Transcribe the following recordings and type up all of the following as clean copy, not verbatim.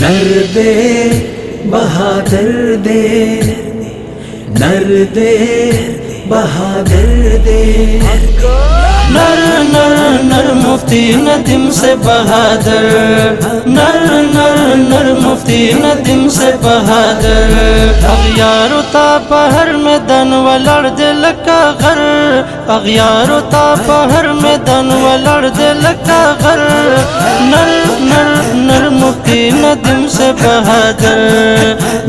नर दे बहादुर दे, नर दे बहादुर दे। नर नर नर मुफ्ती नदीम से बहादुर, नर नर नर मुफ्ती नदीम से बहादुर। अगियारो ता पहर में दन वलड़ दिल का घर, अगियारो ता पहर में दन वलड़ दिल का घर। नर नर नर मुफ्ती नदीम से बहादुर,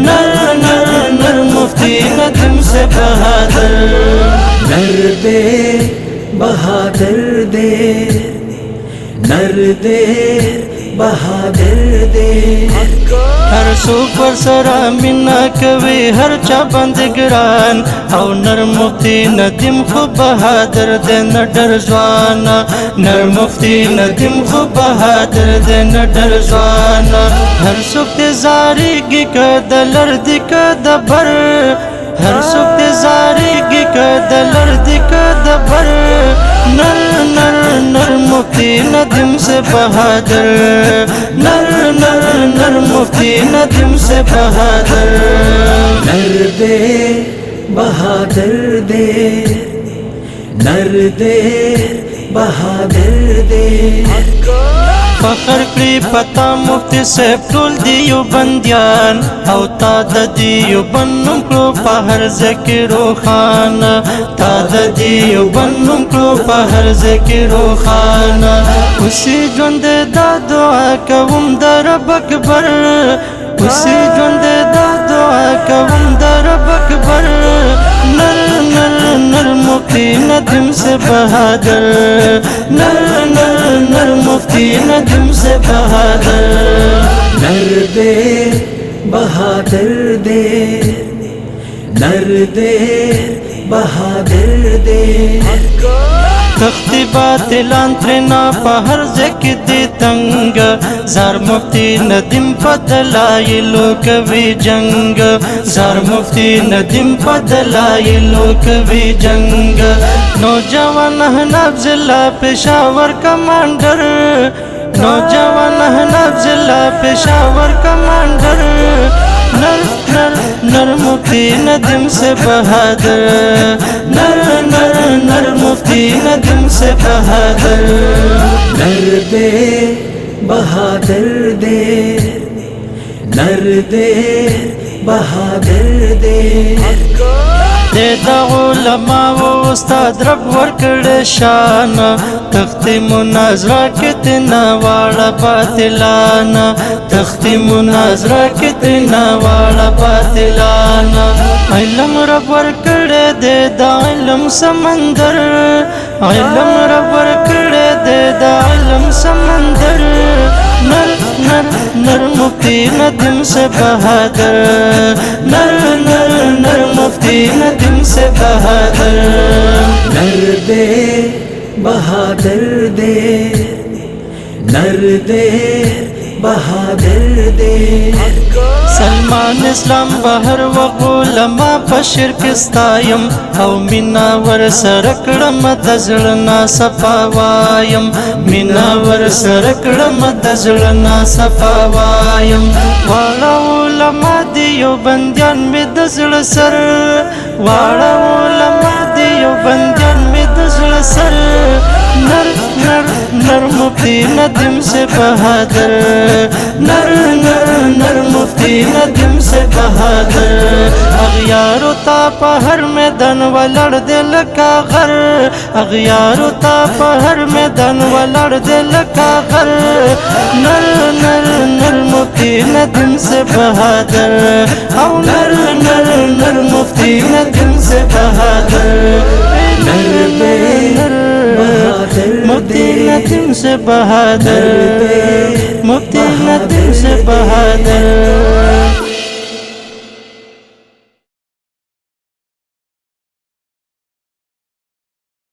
नर नर नर मुफ्ती नदीम से बहादुर। नर दे बहादुर दे, नर दे बहादुर दे। हर सुपर सरा मिन्ना कवि हर चा बंद ग्रान, और नर मुफ्ती नदीम खूब बहादुर दे न डर जवाना। नर मुफ्ती नदीम खूब बहादुर दे न डर जवाना। हर सुख जारी गी कदलर दिक दबर, हर सुख जारी गी कदलर दिक दबर। नर नर नर मुफ्ती नदीम से बहादुर, नर नर नर मुफ्ती नदीम से बहादुर। नर दे बहादुर दे, नर दे बहादुर दे। फखर करी पता मुफ्ती से टूल दियो बंदियान, औ ताद दियो बन्नुम को पहर ज़िक्रो खाना। ताद दियो बन्नुम को पहर ज़िक्रो खाना। उसी जुंदे दा दुआ कवुम दरब अकबर, उसी जुंदे दा दुआ कवुम दरब अकबर। नर नर नर मुफ्ती नदीम से बहादुर, नर नर नर मुफ्ती नदीम से बहादुर। नर दे बहादुर दे, नर दे बहादुर दे। तख्ती बातिलान त्रिना पहर ज़िक्दी तंग, ज़ार मुफ्ती नदीम पदलाई लोक भी जंग। ज़ार मुफ्ती नदीम पदलाई लोक भी जंग। नौजवान हनाब जिला पेशावर कमांडर, नौजवान हनाब जिला पेशावर कमांडर। नर नर नर मुफ्ती नदीम से बहादुर, नर नर नर मुफ्ती नदीम से बहादुर। नर दे बहादुर दे, नर दे बहादुर दे। देदा उलमा व उस्ताद रब वर्कड़े शान, तख्ती मुनाजरा कितना वाला बातिलाना। तख्ती मुनाजरा कितना वाला बातिलाना। इल्म रब वर्कड़े देदा इल्म समंदर, इल्म रब वर्कड़े देदा इल्म समंदर। नर नर नर मुफ्ती नदीम से बहादुर, नर नर नर मुफ्ती नदीम से बहादुर। नर दे बहादुर दे, नर दे बहादुर दे। सलमान इस्लाम बहर व गुलमा पशिर किस्तायम, औ मिनावर सरकड़म दजलना सपावायम। मिनावर सरकड़म दजलना सपावायम। वाला उलमा दियो बंदियान में दजल सर, वाला उलमा दियो बंदियान में दजल सर। नर नर नर मुफ्ती नदीम से बहादुर, नर नर नर मुफ्ती नदीम से बहादुर। अगियारो ता पहर में दन वलड़ दिल का घर, अगियारो ता पहर में दन वलड़ दिल का घर। नर नर नर मुफ्ती नदीम से बहादुर, औ नर नर नर मुफ्ती नदीम से बहादुर। नर दे मुफ्ती नदीम से बहादुर, मुफ्ती नदीम से बहादुर।